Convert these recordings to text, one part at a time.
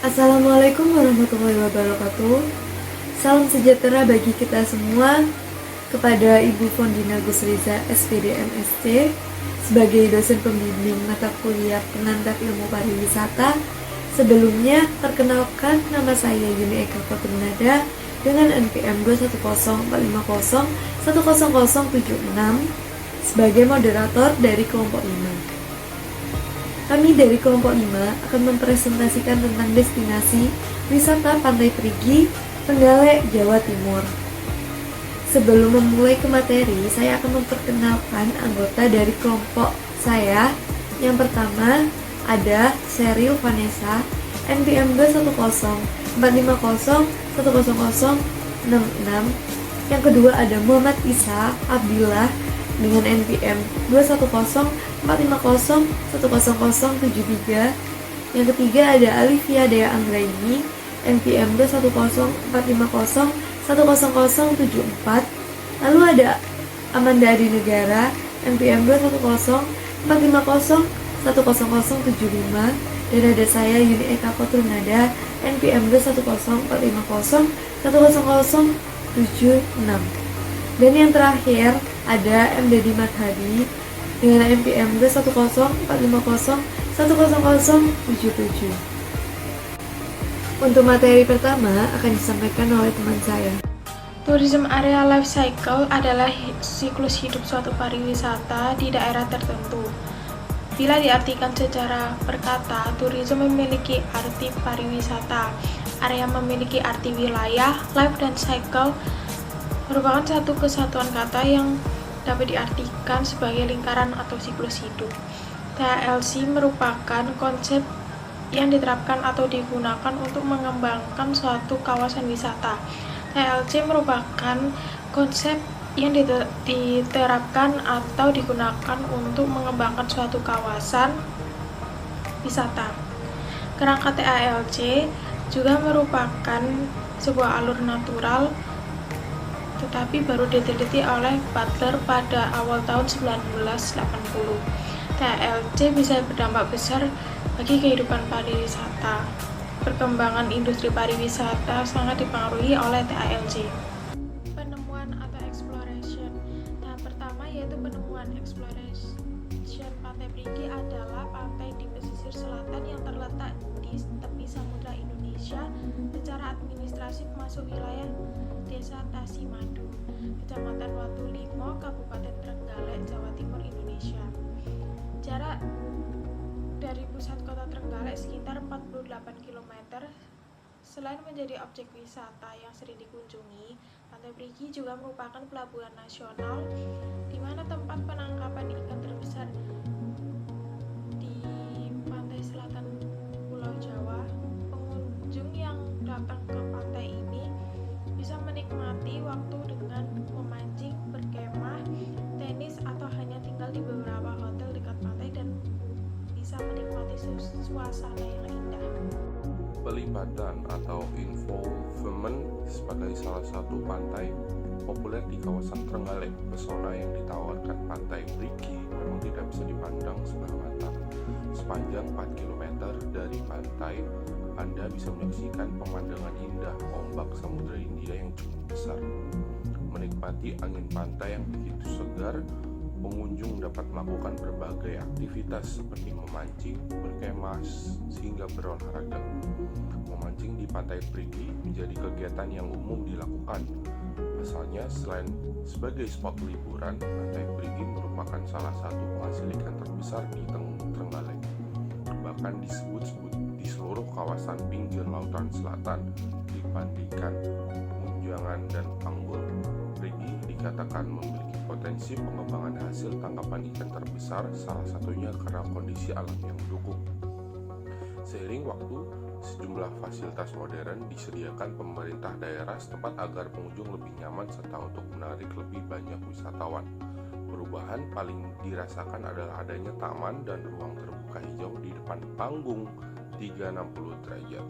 Assalamualaikum warahmatullahi wabarakatuh. Salam sejahtera bagi kita semua. Kepada Ibu Fondina Gusriza SPD MSc sebagai dosen pembimbing mata kuliah pengantar ilmu pariwisata. Sebelumnya, perkenalkan nama saya Yuni Eka Kotrunada dengan NPM 21450100076 sebagai moderator dari kelompok 5. Kami dari kelompok 5 akan mempresentasikan tentang destinasi wisata Pantai Perigi, Trenggalek, Jawa Timur. Sebelum memulai ke materi, saya akan memperkenalkan anggota dari kelompok saya. Yang pertama ada Sheryl Vanessa, NPM 21045010066. Yang kedua ada Muhammad Isa Abdillah dengan NPM 21045010073. Yang ketiga ada Alivia Dea Anggraini, NPM 21045010074. Lalu ada Amanda Adi Negara, NPM 21045010075. Dan ada saya Yuni Eka Kotrunada, NPM 21045010076. Dan yang terakhir ada M. Dedi Madhadi dengan NPM 21045010077. Untuk materi pertama akan disampaikan oleh teman saya. Tourism Area Life Cycle adalah siklus hidup suatu pariwisata di daerah tertentu. Bila diartikan secara perkata, tourism memiliki arti pariwisata, area memiliki arti wilayah, life dan cycle merupakan satu kesatuan kata yang dapat diartikan sebagai lingkaran atau siklus hidup. TLC merupakan konsep yang diterapkan atau digunakan untuk mengembangkan suatu kawasan wisata. TLC merupakan konsep yang diterapkan atau digunakan untuk mengembangkan suatu kawasan wisata. Kerangka TALC juga merupakan sebuah alur natural tetapi baru diteliti oleh Butler pada awal tahun 1980. TALC bisa berdampak besar bagi kehidupan pariwisata. Perkembangan industri pariwisata sangat dipengaruhi oleh TALC. Penemuan atau exploration. Tahap pertama yaitu penemuan. Exploration Pantai Perigi adalah pantai di pesisir selatan yang terletak di tepi samudra Indonesia. Secara administratif masuk wilayah Desa Tasimadu, Kecamatan Watulimo, Kabupaten Trenggalek, Jawa Timur, Indonesia. Jarak dari pusat kota Trenggalek sekitar 48 km. Selain menjadi objek wisata yang sering dikunjungi, Pantai Perigi juga merupakan pelabuhan nasional di mana tempat penangkapan ikan terbesar di pantai selatan Pulau Jawa. Pengunjung yang datang ke pantai ini bisa menikmati waktu dengan memancing, berkemah, tenis, atau hanya tinggal di beberapa hotel dekat pantai dan bisa menikmati suasana yang indah. Pelibatan atau involvement sebagai salah satu pantai populer di kawasan Trenggalek. Pesona yang ditawarkan Pantai Perigi memang tidak bisa dipandang sebelah mata. Sepanjang 4 km dari pantai, Anda bisa menyaksikan pemandangan indah ombak Samudra Hindia yang cukup besar. Menikmati angin pantai yang begitu segar, pengunjung dapat melakukan berbagai aktivitas seperti memancing, berkemah, hingga berolahraga. Memancing di Pantai Perigi menjadi kegiatan yang umum dilakukan. Pasalnya, selain sebagai spot liburan, Pantai Perigi merupakan salah satu penghasil ikan terbesar di Trenggalek. Bahkan disebut-sebut di seluruh kawasan pinggir lautan selatan dibandingkan Munjangan dan Panggul. Perigi dikatakan memiliki potensi pengembangan hasil tangkapan ikan terbesar, salah satunya karena kondisi alam yang mendukung. Seiring waktu, sejumlah fasilitas modern disediakan pemerintah daerah setempat agar pengunjung lebih nyaman serta untuk menarik lebih banyak wisatawan. Perubahan paling dirasakan adalah adanya taman dan ruang terbuka hijau di depan panggung 360 derajat.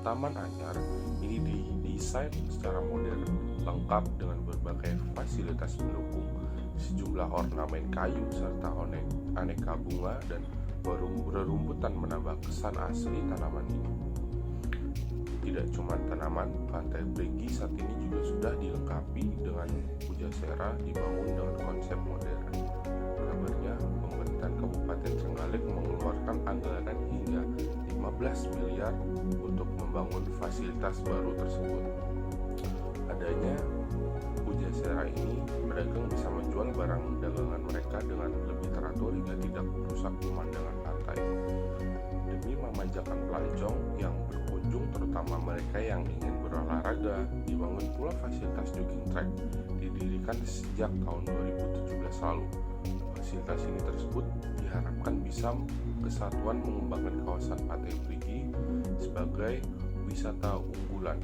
Taman Anyar ini didesain secara modern, lengkap dengan berbagai fasilitas pendukung, sejumlah ornamen kayu serta aneka bunga dan berumputan menambah kesan asli tanaman ini. Tidak cuma tanaman, Pantai Prigi saat ini juga sudah dilengkapi dengan Pujasera dibangun dengan konsep modern. Kabarnya, pemerintahan Kabupaten Trenggalek mengeluarkan anggaran hingga 15 miliar untuk membangun fasilitas baru tersebut. Adanya Pujasera ini, pedagang bisa menjual barang dagangan mereka dengan lebih teratur hingga tidak merusak pemandangan pantai. Demi memanjakan pelancong yang berkunjung, terutama mereka yang ingin berolahraga, dibangun pula fasilitas jogging track, didirikan sejak tahun 2017 lalu. Fasilitas ini tersebut diharapkan bisa kesatuan mengembangkan kawasan Pantai Prigi sebagai wisata unggulan.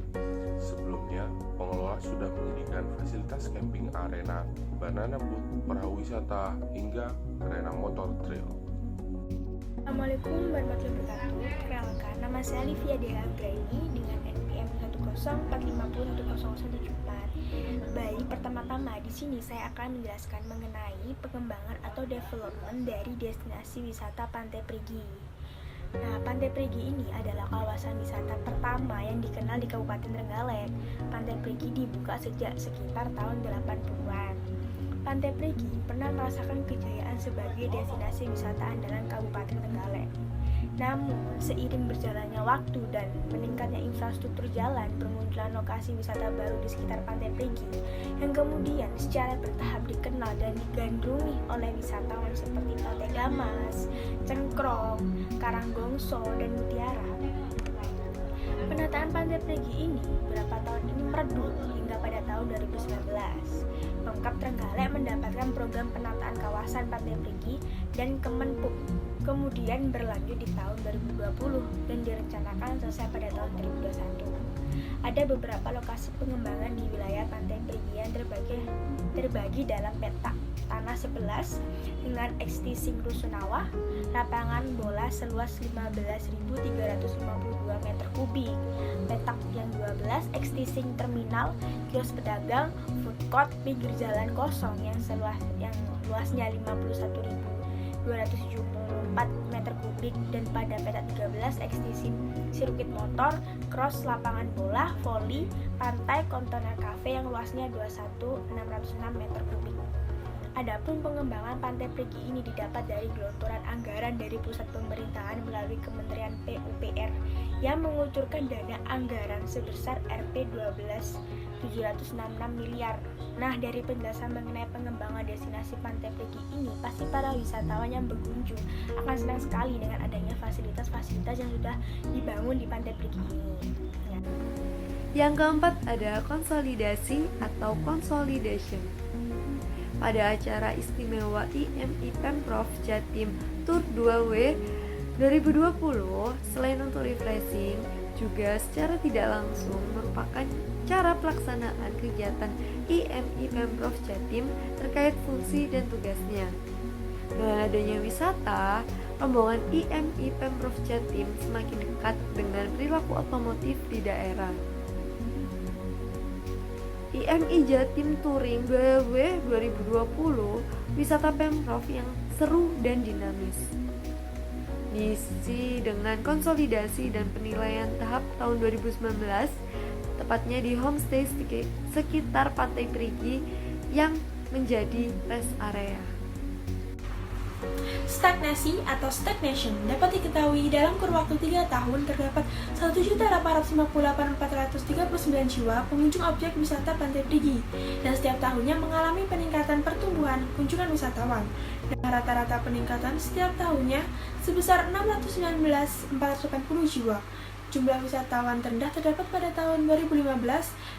Sebelumnya, pengelola sudah menyediakan fasilitas camping arena, banana boat, perahu wisata, hingga arena motor trail. Assalamualaikum warahmatullahi wabarakatuh. Perkenalkan, nama saya Livia Dea Anggraini dengan NPM 10454100174. Baik, pertama-tama di sini saya akan menjelaskan mengenai pengembangan atau development dari destinasi wisata Pantai Prigi. Nah, Pantai Prigi ini adalah kawasan wisata pertama yang dikenal di Kabupaten Trenggalek. Pantai Prigi dibuka sejak sekitar tahun 80-an. Pantai Prigi pernah merasakan kejayaan sebagai destinasi wisata andalan Kabupaten Trenggalek. Namun, seiring berjalannya waktu dan meningkatnya infrastruktur jalan, bermunculan lokasi wisata baru di sekitar Pantai Prigi yang kemudian secara bertahap dikenal dan digandrungi oleh wisatawan seperti Pantai Gamas, Cengkrong, Karanggongso, dan Mutiara. Penataan Pantai Prigi ini beberapa tahun ini meredup hingga pada tahun 2019. Pemkab Trenggalek mendapatkan program penataan kawasan Pantai Prigi dan Kemenpub, kemudian berlanjut di tahun 2020 dan direncanakan selesai pada tahun 2021. Ada beberapa lokasi pengembangan di wilayah Pantai Prigi yang terbagi dalam petak tanah 11 dengan ekstising rusunawa, lapangan bola seluas 15.352 meter kubik, petak yang 12 ekstising terminal, kios pedagang, food court, pinggir jalan kosong yang luasnya 51.274 meter kubik, dan pada petak 13 ekstising sirkuit motor, cross, lapangan bola, voli, pantai, kontainer cafe yang luasnya 21.606 meter kubik. Adapun pengembangan Pantai Prigi ini didapat dari gelontoran anggaran dari pusat pemerintahan melalui Kementerian PUPR yang mengucurkan dana anggaran sebesar Rp 12.766 miliar. Nah, dari penjelasan mengenai pengembangan destinasi Pantai Prigi ini, pasti para wisatawan yang berkunjung akan senang sekali dengan adanya fasilitas-fasilitas yang sudah dibangun di Pantai Prigi ini. Yang keempat ada konsolidasi atau consolidation. Pada acara istimewa IMI Pemprov Jatim Tour 2W 2020, selain untuk refreshing, juga secara tidak langsung merupakan cara pelaksanaan kegiatan IMI Pemprov Jatim terkait fungsi dan tugasnya. Dengan adanya wisata, rombongan IMI Pemprov Jatim semakin dekat dengan perilaku otomotif di daerah. IMI Jatim Touring 2W 2020, wisata Pemprov yang seru dan dinamis. Diisi dengan konsolidasi dan penilaian tahap tahun 2019, tepatnya di homestay sekitar Pantai Prigi yang menjadi rest area. Stagnasi atau stagnation dapat diketahui dalam kurun waktu 3 tahun terdapat 1.858.439 jiwa pengunjung objek wisata Pantai Prigi dan setiap tahunnya mengalami peningkatan pertumbuhan kunjungan wisatawan dengan rata-rata peningkatan setiap tahunnya sebesar 619.480 jiwa. Jumlah wisatawan terendah terdapat pada tahun 2015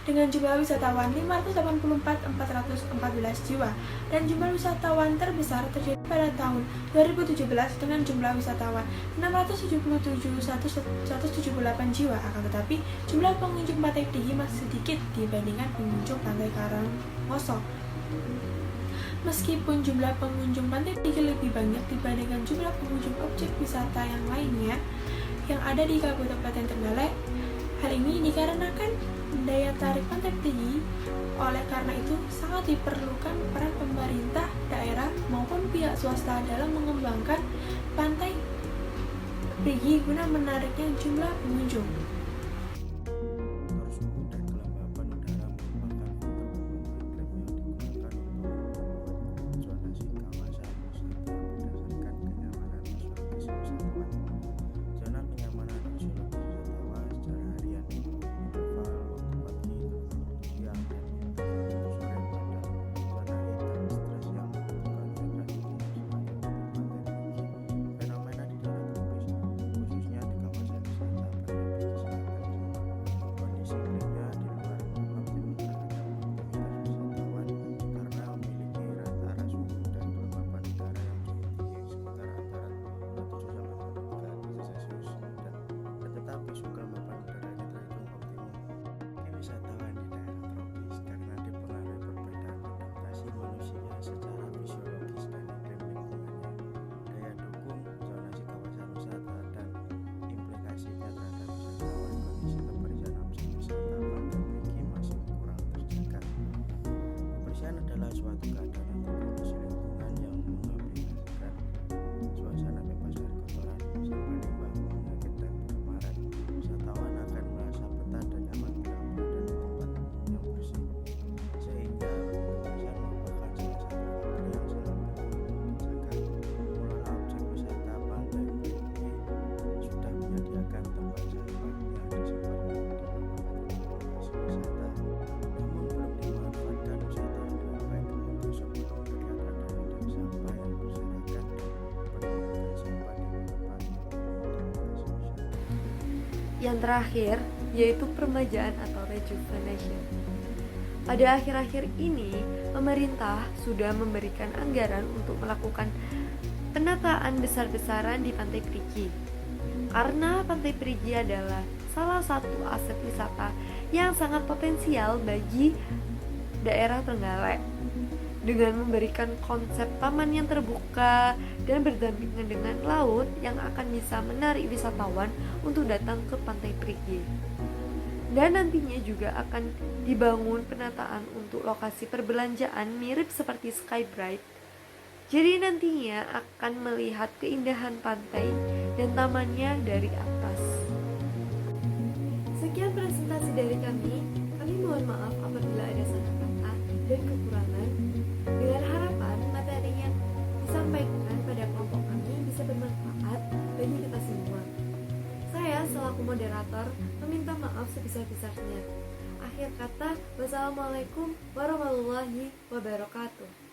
dengan jumlah wisatawan 584.414 jiwa dan jumlah wisatawan terbesar terjadi pada tahun 2017 dengan jumlah wisatawan 677.178 jiwa. Akan tetapi jumlah pengunjung Pantai Prigi masih sedikit dibandingkan pengunjung Pantai Karanggongso. Meskipun jumlah pengunjung Pantai Prigi lebih banyak dibandingkan jumlah pengunjung objek wisata yang lainnya yang ada di Kabupaten Trenggalek, hal ini dikarenakan daya tarik Pantai Prigi. Oleh karena itu, sangat diperlukan peran pemerintah daerah maupun pihak swasta dalam mengembangkan Pantai Prigi guna menariknya jumlah pengunjung. Torus dan kelembapan udara merupakan faktor pembentuk iklim yang digunakan untuk zonasi kawasan wisata berdasarkan kenyamanan fisiologis wisatawan. Zona kenyamanan fisiologis wisatawan secara harian, interval waktu pagi, interval waktu siang, dan interval waktu sore pada zona hitam stres yang membutuhkan konsentrasi tinggi sebagai bentuk pantai Prigi. Fenomena di daerah tropis, khususnya di kawasan wisata pantai Prigi Selatan Jawa, kondisi iklimnya di luar optimum terhadap aktivitas wisatawan karena memiliki rata suhu dan kelembapan udara yang cukup tinggi sekitar antara 27 sampai 33 derajat Celcius dan tetapi suhu kelembapan udara ini terhitung optimum bagi wisatawan di daerah tropis karena dipengaruhi perbedaan adaptasi manusia secara fisiologis dan iklim lingkungannya, daya dukung zonasi kawasan wisata dan implikasinya terhadap wisatawan. Kondisi kebersihan objek wisata pantai Prigi masih kurang terjaga. Kebersihan adalah suatu keadaan atau kondisi lingkungan yang mengaplikasikan suasana bebas dari kotoran, sampah limbah, penyakit dan pencemaran. Wisatawan akan merasa betah dan nyaman bila berada di tempat yang bersih, sehingga kebersihan merupakan salah satu faktor yang sangat penting untuk menjaga. Pengelola objek wisata pantai Prigi sudah menyediakan tempat sampah yang disimpan di beberapa titik lokasi wisata, namun belum dimanfaatkan wisatawan dengan baik. Hal tersebut terlihat adanya sampah yang berserakan dan penumpukan sampah di beberapa titik lokasi wisata. Yang terakhir, yaitu permajaan atau rejuvenation. Pada akhir-akhir ini, pemerintah sudah memberikan anggaran untuk melakukan penataan besar-besaran di Pantai Prigi. Karena Pantai Prigi adalah salah satu aset wisata yang sangat potensial bagi daerah Trenggalek. Dengan memberikan konsep taman yang terbuka dan berdampingan dengan laut yang akan bisa menarik wisatawan untuk datang ke Pantai Prigi. Dan nantinya juga akan dibangun penataan untuk lokasi perbelanjaan mirip seperti Skybright. Jadi nantinya akan melihat keindahan pantai dan tamannya dari atas. Sekian presentasi dari kami. Kami mohon maaf apabila ada salah kata dan kekurangan. Dengan harapan materi yang disampaikan pada kelompok kami bisa bermanfaat bagi kita semua. Saya selaku moderator meminta maaf sebesar-besarnya. Akhir kata, wassalamualaikum warahmatullahi wabarakatuh.